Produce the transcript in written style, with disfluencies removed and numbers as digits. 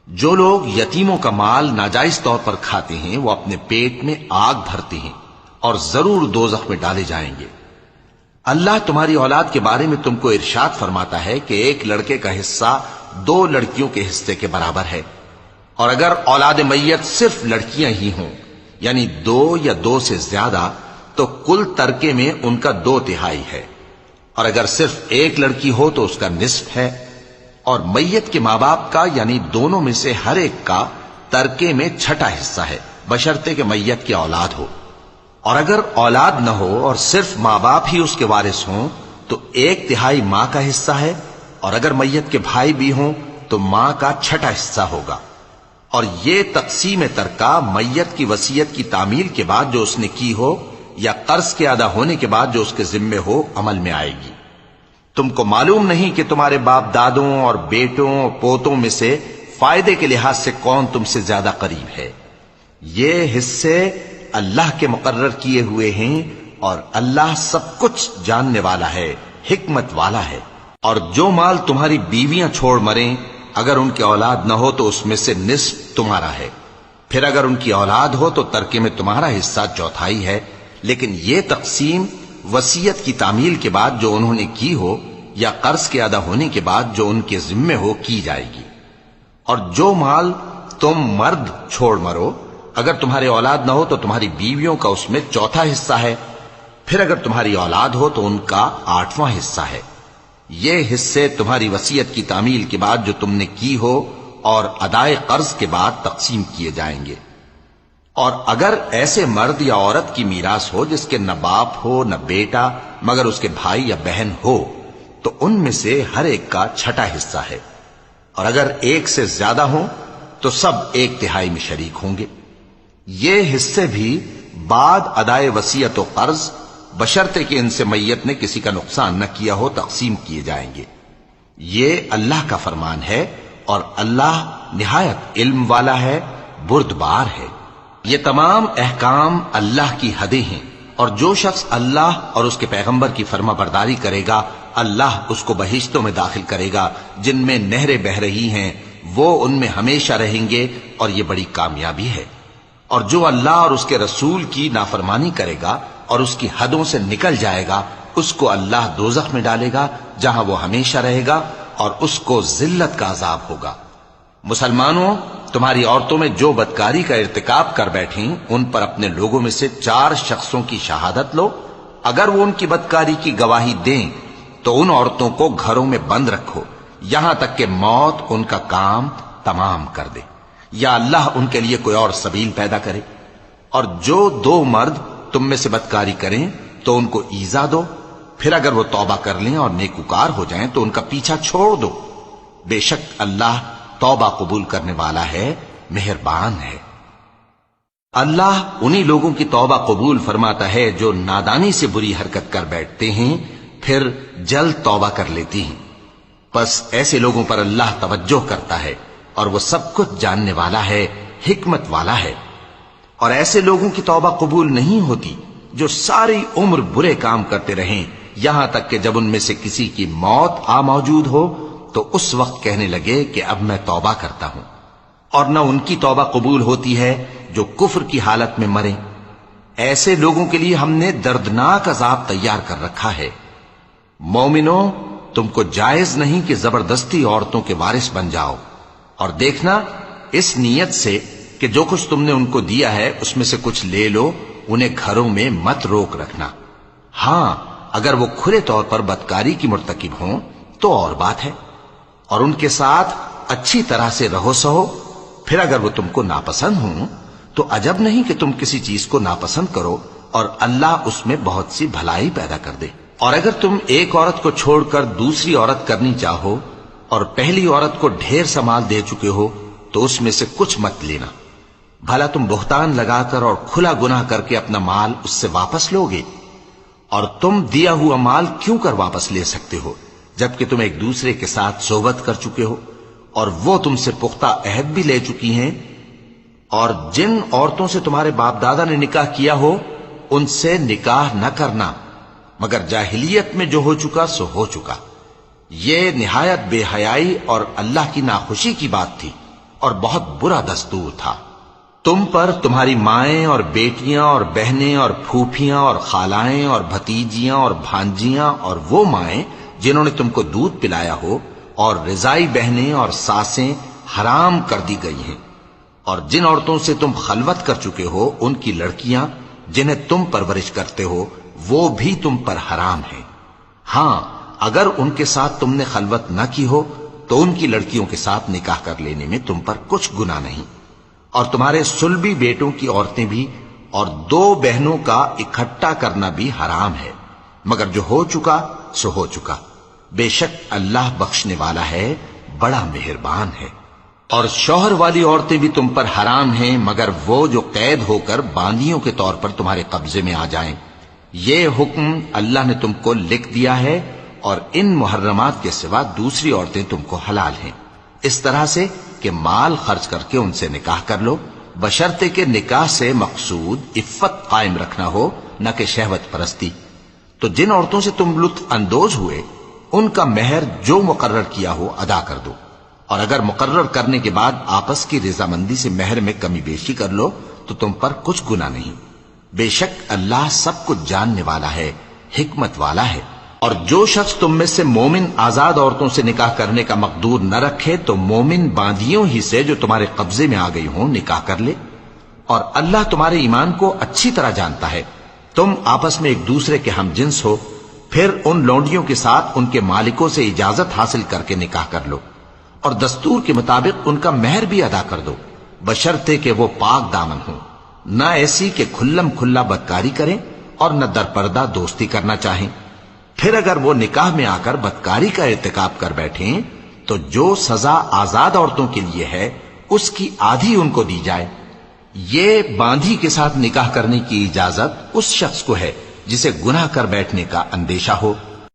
جو لوگ یتیموں کا مال ناجائز طور پر کھاتے ہیں وہ اپنے پیٹ میں آگ بھرتے ہیں اور ضرور دوزخ میں ڈالے جائیں گے۔ اللہ تمہاری اولاد کے بارے میں تم کو ارشاد فرماتا ہے کہ ایک لڑکے کا حصہ 2 لڑکیوں کے حصے کے برابر ہے، اور اگر اولاد میت صرف لڑکیاں ہی ہوں یعنی 2 یا 2 سے زیادہ تو کل ترکے میں ان کا 2/3 ہے، اور اگر صرف ایک لڑکی ہو تو اس کا نصف ہے، اور میت کے ماں باپ کا یعنی دونوں میں سے ہر ایک کا ترکے میں 6واں حصہ ہے، بشرطے کہ میت کی اولاد ہو۔ اور اگر اولاد نہ ہو اور صرف ماں باپ ہی اس کے وارث ہوں تو 1/3 ماں کا حصہ ہے، اور اگر میت کے بھائی بھی ہوں تو ماں کا 6واں حصہ ہوگا۔ اور یہ تقسیم ترکہ میت کی وصیت کی تعمیل کے بعد جو اس نے کی ہو یا قرض کے ادا ہونے کے بعد جو اس کے ذمے ہو عمل میں آئے گی۔ تم کو معلوم نہیں کہ تمہارے باپ دادوں اور بیٹوں اور پوتوں میں سے فائدے کے لحاظ سے کون تم سے زیادہ قریب ہے؟ یہ حصے اللہ کے مقرر کیے ہوئے ہیں، اور اللہ سب کچھ جاننے والا ہے، حکمت والا ہے۔ اور جو مال تمہاری بیویاں چھوڑ مریں اگر ان کی اولاد نہ ہو تو اس میں سے نصف تمہارا ہے، پھر اگر ان کی اولاد ہو تو ترکے میں تمہارا حصہ 1/4 ہے، لیکن یہ تقسیم وصیت کی تعمیل کے بعد جو انہوں نے کی ہو یا قرض کے ادا ہونے کے بعد جو ان کے ذمے ہو کی جائے گی۔ اور جو مال تم مرد چھوڑ مرو اگر تمہاری اولاد نہ ہو تو تمہاری بیویوں کا اس میں 1/4 حصہ ہے، پھر اگر تمہاری اولاد ہو تو ان کا 8واں حصہ ہے۔ یہ حصے تمہاری وصیت کی تعمیل کے بعد جو تم نے کی ہو اور ادائے قرض کے بعد تقسیم کیے جائیں گے۔ اور اگر ایسے مرد یا عورت کی میراث ہو جس کے نہ باپ ہو نہ بیٹا مگر اس کے بھائی یا بہن ہو تو ان میں سے ہر ایک کا 6واں حصہ ہے، اور اگر ایک سے زیادہ ہوں تو سب 1/3 میں شریک ہوں گے۔ یہ حصے بھی بعد ادائے وصیت و قرض بشرطے کہ ان سے میت نے کسی کا نقصان نہ کیا ہو تقسیم کیے جائیں گے۔ یہ اللہ کا فرمان ہے، اور اللہ نہایت علم والا ہے، بردبار ہے۔ یہ تمام احکام اللہ کی حدیں ہیں، اور جو شخص اللہ اور اس کے پیغمبر کی فرما برداری کرے گا اللہ اس کو بہشتوں میں داخل کرے گا جن میں نہریں بہ رہی ہیں، وہ ان میں ہمیشہ رہیں گے، اور یہ بڑی کامیابی ہے۔ اور جو اللہ اور اس کے رسول کی نافرمانی کرے گا اور اس کی حدوں سے نکل جائے گا اس کو اللہ دوزخ میں ڈالے گا جہاں وہ ہمیشہ رہے گا، اور اس کو ذلت کا عذاب ہوگا۔ مسلمانوں، تمہاری عورتوں میں جو بدکاری کا ارتکاب کر بیٹھیں ان پر اپنے لوگوں میں سے 4 شخصوں کی شہادت لو۔ اگر وہ ان کی بدکاری کی گواہی دیں تو ان عورتوں کو گھروں میں بند رکھو یہاں تک کہ موت ان کا کام تمام کر دے، یا اللہ ان کے لیے کوئی اور سبیل پیدا کرے۔ اور جو 2 مرد تم میں سے بدکاری کریں تو ان کو ایذا دو، پھر اگر وہ توبہ کر لیں اور نیکوکار ہو جائیں تو ان کا پیچھا چھوڑ دو۔ بے شک اللہ توبہ قبول کرنے والا ہے، مہربان ہے۔ اللہ انہی لوگوں کی توبہ قبول فرماتا ہے جو نادانی سے بری حرکت کر بیٹھتے ہیں پھر جلد توبہ کر لیتی ہیں، پس ایسے لوگوں پر اللہ توجہ کرتا ہے، اور وہ سب کچھ جاننے والا ہے، حکمت والا ہے۔ اور ایسے لوگوں کی توبہ قبول نہیں ہوتی جو ساری عمر برے کام کرتے رہیں یہاں تک کہ جب ان میں سے کسی کی موت آ موجود ہو تو اس وقت کہنے لگے کہ اب میں توبہ کرتا ہوں۔ اور نہ ان کی توبہ قبول ہوتی ہے جو کفر کی حالت میں مریں۔ ایسے لوگوں کے لیے ہم نے دردناک عذاب تیار کر رکھا ہے۔ مومنوں، تم کو جائز نہیں کہ زبردستی عورتوں کے وارث بن جاؤ، اور دیکھنا اس نیت سے کہ جو کچھ تم نے ان کو دیا ہے اس میں سے کچھ لے لو، انہیں گھروں میں مت روک رکھنا۔ ہاں، اگر وہ کھلے طور پر بدکاری کی مرتکب ہوں تو اور بات ہے، اور ان کے ساتھ اچھی طرح سے رہو سہو۔ پھر اگر وہ تم کو ناپسند ہوں تو عجب نہیں کہ تم کسی چیز کو ناپسند کرو، اور اللہ اس میں بہت سی بھلائی پیدا کر دے۔ اور اگر تم ایک عورت کو چھوڑ کر دوسری عورت کرنی چاہو اور پہلی عورت کو ڈھیر سا مال دے چکے ہو تو اس میں سے کچھ مت لینا، بھلا تم بہتان لگا کر اور کھلا گناہ کر کے اپنا مال اس سے واپس لوگے؟ اور تم دیا ہوا مال کیوں کر واپس لے سکتے ہو جبکہ تم ایک دوسرے کے ساتھ صحبت کر چکے ہو اور وہ تم سے پختہ عہد بھی لے چکی ہیں؟ اور جن عورتوں سے تمہارے باپ دادا نے نکاح کیا ہو ان سے نکاح نہ کرنا مگر جاہلیت میں جو ہو چکا سو ہو چکا۔ یہ نہایت بے حیائی اور اللہ کی ناخوشی کی بات تھی۔ اور بہت برا دستور تھا۔ تم پر تمہاری مائیں اور بیٹیاں اور بہنیں اور پھوپھیاں اور خالائیں اور بھتیجیاں اور بھانجیاں اور وہ مائیں جنہوں نے تم کو دودھ پلایا ہو اور رضائی بہنیں اور ساسیں حرام کر دی گئی ہیں، اور جن عورتوں سے تم خلوت کر چکے ہو ان کی لڑکیاں جنہیں تم پرورش کرتے ہو وہ بھی تم پر حرام ہیں۔ ہاں اگر ان کے ساتھ تم نے خلوت نہ کی ہو تو ان کی لڑکیوں کے ساتھ نکاح کر لینے میں تم پر کچھ گناہ نہیں، اور تمہارے صلبی بیٹوں کی عورتیں بھی اور دو بہنوں کا اکٹھا کرنا بھی حرام ہے، مگر جو ہو چکا سو ہو چکا، بے شک اللہ بخشنے والا ہے، بڑا مہربان ہے۔ اور شوہر والی عورتیں بھی تم پر حرام ہیں مگر وہ جو قید ہو کر باندیوں کے طور پر تمہارے قبضے میں آ جائیں۔ یہ حکم اللہ نے تم کو لکھ دیا ہے، اور ان محرمات کے سوا دوسری عورتیں تم کو حلال ہیں، اس طرح سے کہ مال خرچ کر کے ان سے نکاح کر لو، بشرطے کہ نکاح سے مقصود عفت قائم رکھنا ہو، نہ کہ شہوت پرستی۔ تو جن عورتوں سے تم لطف اندوز ہوئے ان کا مہر جو مقرر کیا ہو ادا کر دو، اور اگر مقرر کرنے کے بعد آپس کی رضامندی سے مہر میں کمی بیشی کر لو تو تم پر کچھ گناہ نہیں، بے شک اللہ سب کچھ جاننے والا ہے، حکمت والا ہے۔ اور جو شخص تم میں سے مومن آزاد عورتوں سے نکاح کرنے کا مقدور نہ رکھے تو مومن باندیوں ہی سے جو تمہارے قبضے میں آ گئی ہوں نکاح کر لے، اور اللہ تمہارے ایمان کو اچھی طرح جانتا ہے۔ تم آپس میں ایک دوسرے کے ہم جنس ہو، پھر ان لونڈیوں کے ساتھ ان کے مالکوں سے اجازت حاصل کر کے نکاح کر لو، اور دستور کے مطابق ان کا مہر بھی ادا کر دو، بشرطے کہ وہ پاک دامن ہوں، نہ ایسی کہ کھلم کھلا بدکاری کریں اور نہ درپردہ دوستی کرنا چاہیں۔ پھر اگر وہ نکاح میں آ کر بدکاری کا ارتکاب کر بیٹھیں تو جو سزا آزاد عورتوں کے لیے ہے اس کی آدھی ان کو دی جائے۔ یہ باندھی کے ساتھ نکاح کرنے کی اجازت اس شخص کو ہے جسے گناہ کر بیٹھنے کا اندیشہ ہو،